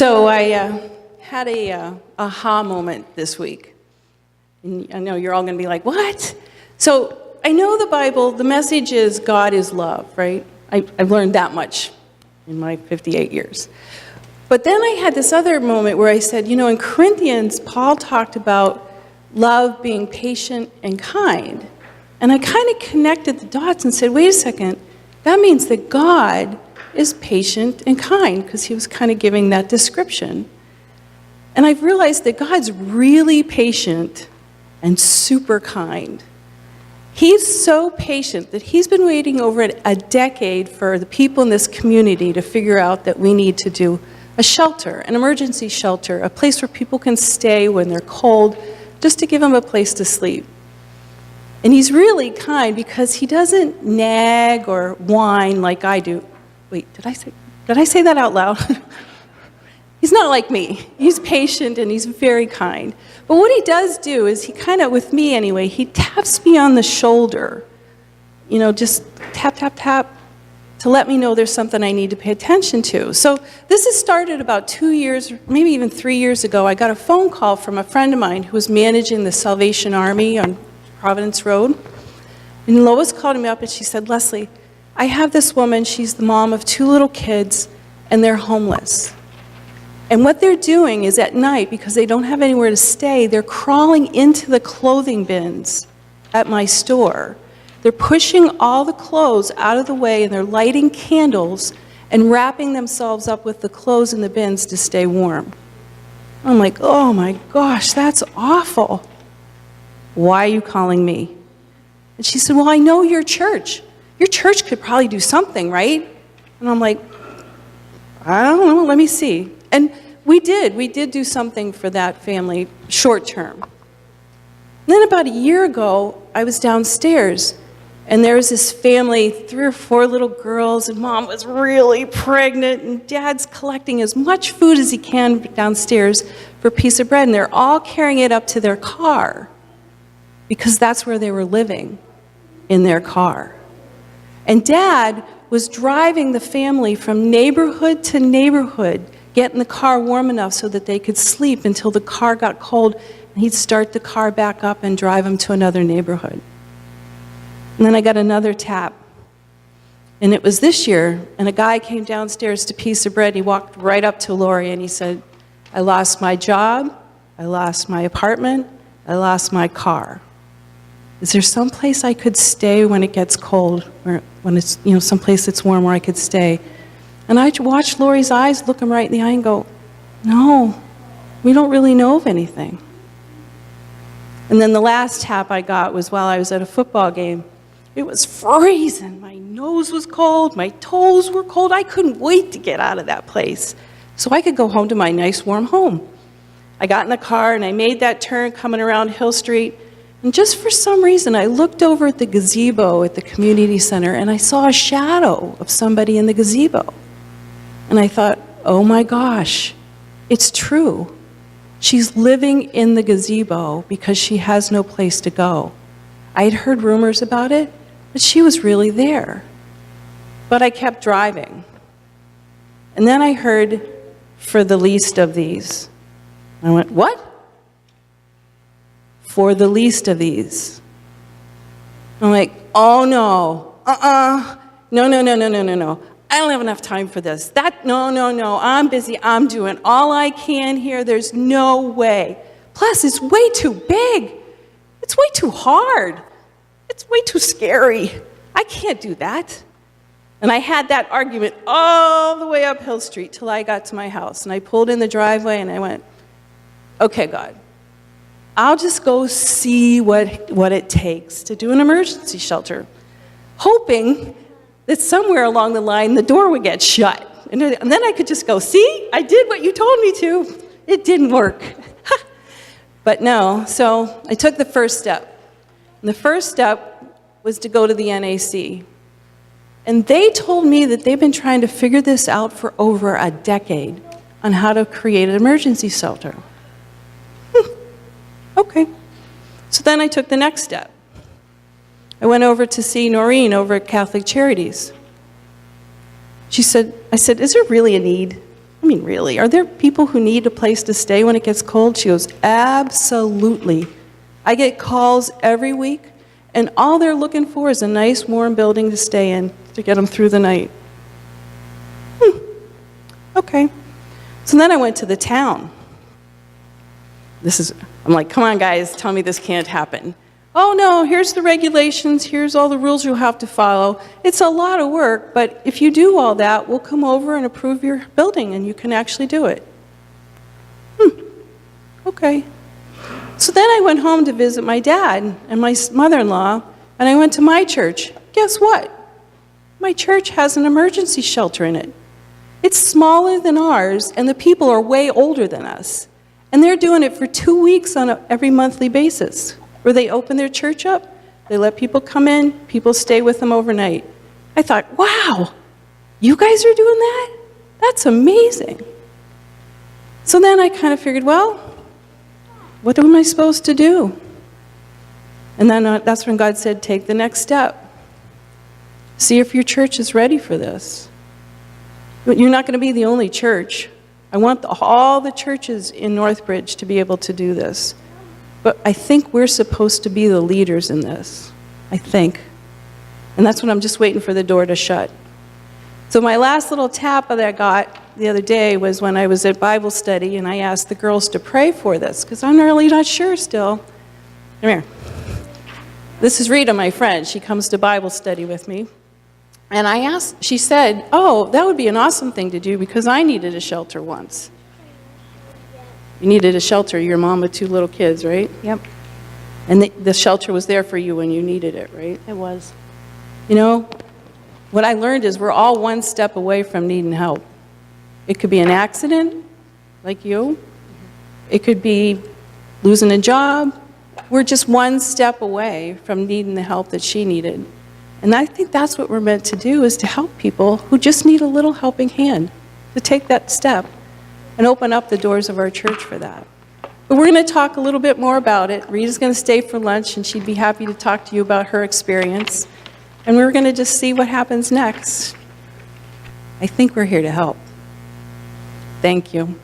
So I had a aha moment this week. And I know you're all going to be like, what? So I know the Bible, the message is God is love, right? I've learned that much in my 58 years. But then I had this other moment where I said, you know, in Corinthians, Paul talked about love being patient and kind. And I kind of connected the dots and said, wait a second, that means that God is patient and kind, because he was kind of giving that description. And I've realized that God's really patient and super kind. He's so patient that he's been waiting over a decade for the people in this community to figure out that we need to do a shelter, an emergency shelter, a place where people can stay when they're cold, just to give them a place to sleep. And he's really kind because he doesn't nag or whine like I do. Wait, did I say that out loud? He's not like me. He's patient and he's very kind. But what he does do is he kind of, with me anyway, he taps me on the shoulder. You know, just tap, tap, tap, to let me know there's something I need to pay attention to. So this has started about 2 years, maybe even 3 years ago. I got a phone call from a friend of mine who was managing the Salvation Army on Providence Road. And Lois called me up and she said, Leslie, I have this woman, she's the mom of 2 little kids, and they're homeless. And what they're doing is at night, because they don't have anywhere to stay, they're crawling into the clothing bins at my store. They're pushing all the clothes out of the way, and they're lighting candles and wrapping themselves up with the clothes in the bins to stay warm. I'm like, oh my gosh, that's awful. Why are you calling me? And she said, well, I know your church. Your church could probably do something, right? And I'm like, I don't know, let me see. And we did do something for that family short term. And then about a year ago, I was downstairs, and there was this family, 3 or 4 little girls, and mom was really pregnant, and dad's collecting as much food as he can downstairs for a piece of bread, and they're all carrying it up to their car, because that's where they were living, in their car. And Dad was driving the family from neighborhood to neighborhood, getting the car warm enough so that they could sleep until the car got cold, and he'd start the car back up and drive them to another neighborhood. And then I got another tap. And it was this year, and a guy came downstairs to Piece of Bread. He walked right up to Lori and he said, I lost my job, I lost my apartment, I lost my car. Is there some place I could stay when it gets cold, or when it's, you know, someplace that's warm where I could stay? And I watched Lori's eyes, look him right in the eye and go, no, we don't really know of anything. And then the last tap I got was while I was at a football game. It was freezing. My nose was cold, my toes were cold. I couldn't wait to get out of that place so I could go home to my nice warm home. I got in the car and I made that turn coming around Hill Street. And just for some reason, I looked over at the gazebo at the community center and I saw a shadow of somebody in the gazebo. And I thought, oh my gosh, it's true. She's living in the gazebo because she has no place to go. I had heard rumors about it, but she was really there. But I kept driving. And then I heard, for the least of these. I went, what? For the least of these. I'm like, oh no, no. I don't have enough time for this. No, I'm busy, I'm doing all I can here, there's no way. Plus, it's way too big. It's way too hard. It's way too scary. I can't do that. And I had that argument all the way up Hill Street till I got to my house. And I pulled in the driveway and I went, okay, God, I'll just go see what it takes to do an emergency shelter, hoping that somewhere along the line the door would get shut. And then I could just go, see, I did what you told me to. It didn't work. But no, so I took the first step. And the first step was to go to the NAC. And they told me that they've been trying to figure this out for over a decade on how to create an emergency shelter. Okay. So then I took the next step. I went over to see Noreen over at Catholic Charities. I said, is there really a need? I mean, really, are there people who need a place to stay when it gets cold? She goes, absolutely. I get calls every week, and all they're looking for is a nice, warm building to stay in to get them through the night. Okay. So then I went to the town. I'm like, come on, guys, tell me this can't happen. Oh, no, here's the regulations, here's all the rules you'll have to follow. It's a lot of work, but if you do all that, we'll come over and approve your building, and you can actually do it. Okay. So then I went home to visit my dad and my mother-in-law, and I went to my church. Guess what? My church has an emergency shelter in it. It's smaller than ours, and the people are way older than us. And they're doing it for 2 weeks on every monthly basis, where they open their church up, they let people come in, people stay with them overnight. I thought, wow, you guys are doing that? That's amazing. So then I kind of figured, well, what am I supposed to do? And then that's when God said, take the next step. See if your church is ready for this. But you're not going to be the only church. I want all the churches in Northbridge to be able to do this. But I think we're supposed to be the leaders in this. I think. And that's when I'm just waiting for the door to shut. So my last little tap that I got the other day was when I was at Bible study, and I asked the girls to pray for this, because I'm really not sure still. Come here. This is Rita, my friend. She comes to Bible study with me. And I asked, she said, oh, that would be an awesome thing to do, because I needed a shelter once. You needed a shelter, your mom with 2 little kids, right? Yep, And the shelter was there for you when you needed it, right? it was. You know, what I learned is we're all one step away from needing help. It could be an accident, like you. It could be losing a job. We're just one step away from needing the help that she needed. And I think that's what we're meant to do, is to help people who just need a little helping hand, to take that step and open up the doors of our church for that. But we're going to talk a little bit more about it. Rita's going to stay for lunch, and she'd be happy to talk to you about her experience. And we're going to just see what happens next. I think we're here to help. Thank you.